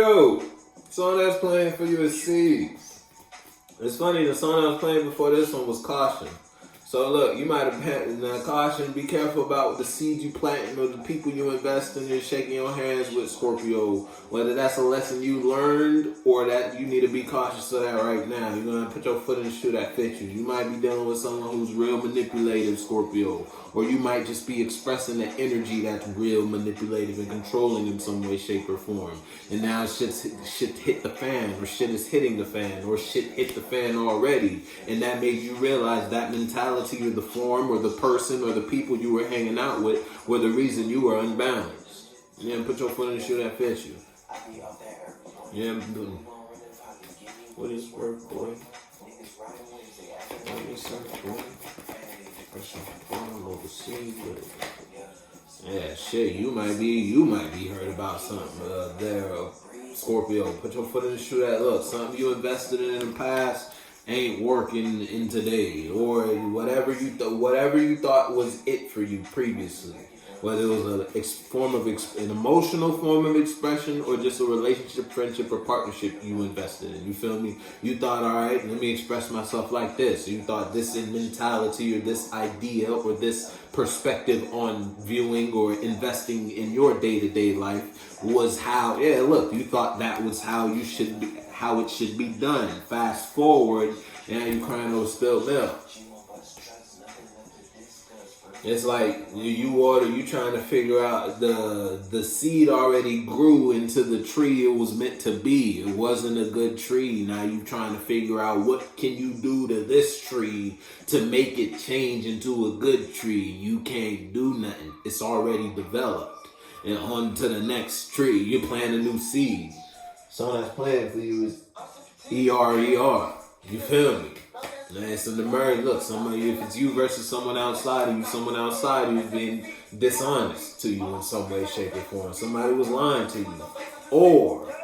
Yo, the song that's playing for you is Seeds. It's funny, the song I was playing before this one was Caution. So look, you might have had caution, be careful about the seeds you plant or the people you invest in and shaking your hands with, Scorpio. Whether that's a lesson you learned or that you need to be cautious of that right now. You're going to put your foot in the shoe that fits you. You might be dealing with someone who's real manipulative, Scorpio. Or you might just be expressing the energy that's real manipulative and controlling in some way, shape, or form. And now shit hit the fan, or shit is hitting the fan, or shit hit the fan already. And that made you realize that mentality or the form or the person or the people you were hanging out with were the reason you were unbalanced. Yeah, put your foot in the shoe that fits you. Yeah, what is work, boy? What is work, boy? Yeah, shit, you might be heard about something there, Scorpio. Put your foot in the shoe that look, something you invested in the past ain't working in today, or whatever you thought was it for you previously, whether it was an emotional form of expression or just a relationship, friendship, or partnership you invested in. You feel me? You thought, all right, let me express myself like this. You thought this mentality or this idea or this perspective on viewing or investing in your day-to-day life was how, you thought that was how it should be done. Fast forward, and you crying over spilled milk. It's like you trying to figure out the seed already grew into the tree it was meant to be. It wasn't a good tree. Now you trying to figure out what can you do to this tree to make it change into a good tree. You can't do nothing. It's already developed. And on to the next tree. You plant a new seed. Song that's playing for you is ERER. You feel me? Man, so the merge, look, if it's you versus someone outside of you is being dishonest to you in some way, shape, or form. Somebody was lying to you. Or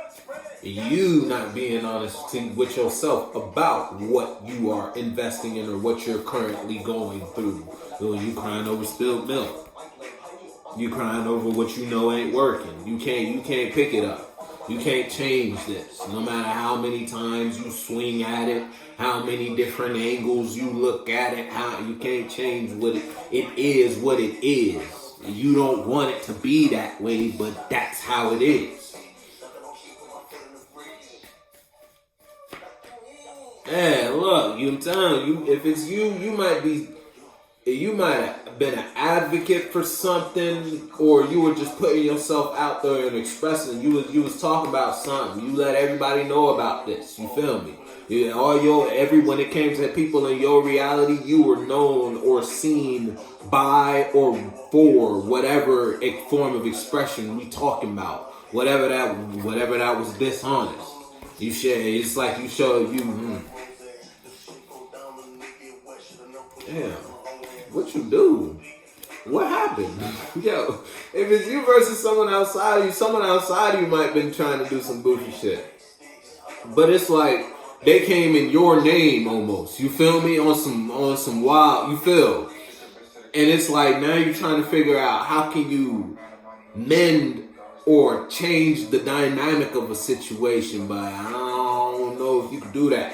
you not being honest with yourself about what you are investing in or what you're currently going through. So you crying over spilled milk. You crying over what you know ain't working. You can't pick it up. You can't change this. No matter how many times you swing at it, how many different angles you look at it, you can't change what it is what it is. You don't want it to be that way, but that's how it is. Yeah, look, I'm telling you, if it's you might have been an advocate for something, or you were just putting yourself out there and expressing. You was talking about something. You let everybody know about this. You feel me? When it came to people in your reality, you were known or seen by or for whatever form of expression we talking about. Whatever that was dishonest. You share. It's like you show you. Damn. What you do? What happened? Yo, if it's you versus someone outside of you might have been trying to do some goofy shit. But it's like they came in your name almost. You feel me? On some wild, you feel. And it's like now you're trying to figure out how can you mend or change the dynamic of a situation, but I don't know if you can do that.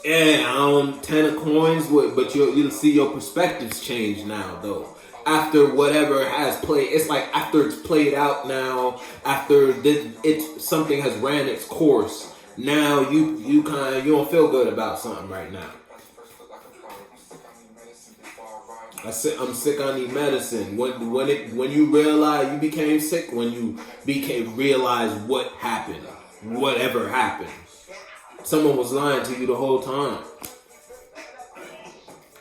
Yeah, 10 of coins, but you'll see your perspectives change now, though. After whatever has played, it's like after it's played out now, after something has ran its course, now you don't feel good about something right now. I'm sick. I need medicine. When you realize you became sick, when you realize what happened, whatever happened. Someone was lying to you the whole time.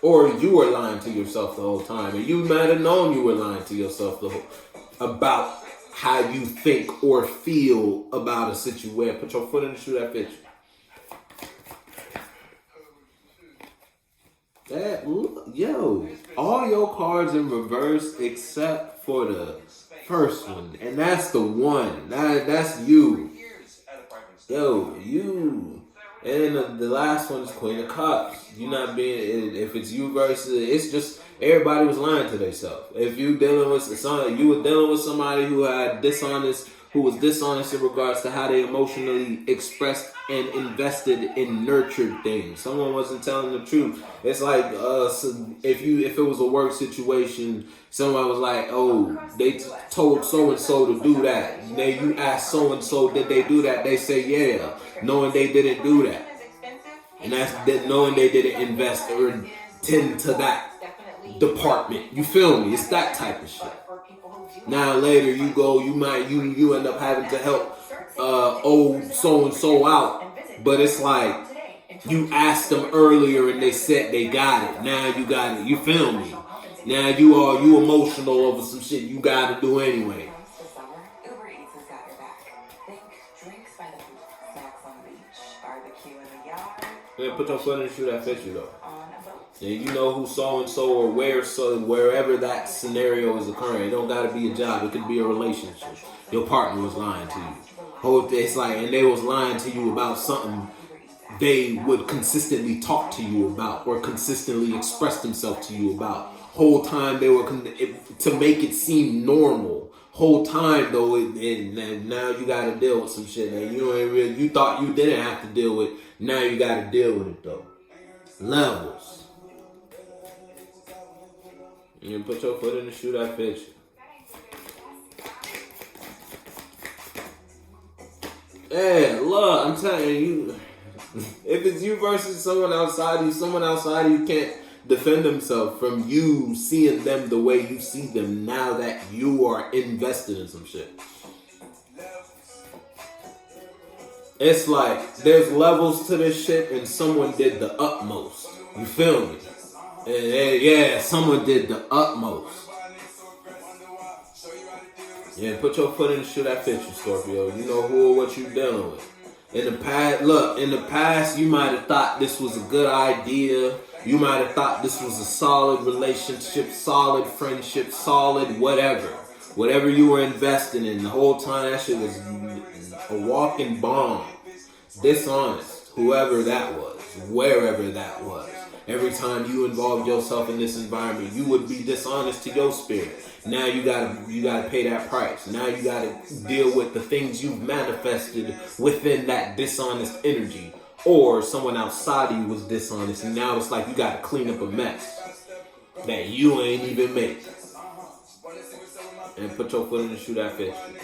Or you were lying to yourself the whole time. And you might have known you were lying to yourself about how you think or feel about a situation. Put your foot in the shoe that fits you. All your cards in reverse except for the first one. And that's the one. That's you. You. And then the last one is Queen of Cups. You not being, if it's you versus, it's just everybody was lying to themselves. If you dealing with somebody, you were dealing with somebody who had dishonest who was dishonest in regards to how they emotionally expressed and invested in nurtured things. Someone wasn't telling the truth. It's like if it was a work situation, someone was like, "Oh, they told so and so to do that." And then you ask so and so, "Did they do that?" They say, "Yeah," knowing they didn't do that, and that's knowing they didn't invest or tend to that department. You feel me? It's that type of shit. Now later you go, you end up having to help old so and so out, but it's like you asked them earlier and they said they got it. Now you got it. You feel me? Now you emotional over some shit you got to do anyway. Yeah, put your foot in the shoe that fits you though. And you know who so and so or wherever that scenario is occurring. It don't gotta be a job. It could be a relationship. Your partner was lying to you. It's like, and they was lying to you about something they would consistently talk to you about or consistently express themselves to you about. Whole time they were to make it seem normal. Whole time though, and now you gotta deal with some shit that you thought you didn't have to deal with. Now you gotta deal with it though. Levels. You put your foot in the shoe that fits you. Yeah, look, I'm telling you, if it's you versus someone outside you can't defend themselves from you seeing them the way you see them now that you are invested in some shit. It's like there's levels to this shit and someone did the utmost. You feel me? And yeah, someone did the utmost. Yeah, put your foot in the shoe that fits you, Scorpio. You know who or what you dealing with. In the past, you might have thought this was a good idea. You might have thought this was a solid relationship, solid friendship, solid whatever. Whatever you were investing in, the whole time that shit was a walking bomb. Dishonest. Whoever that was. Wherever that was. Every time you involved yourself in this environment, you would be dishonest to your spirit. Now you gotta pay that price. Now you gotta deal with the things you've manifested within that dishonest energy. Or someone outside of you was dishonest, and now it's like you gotta clean up a mess that you ain't even made. And put your foot in the shoe that fits you.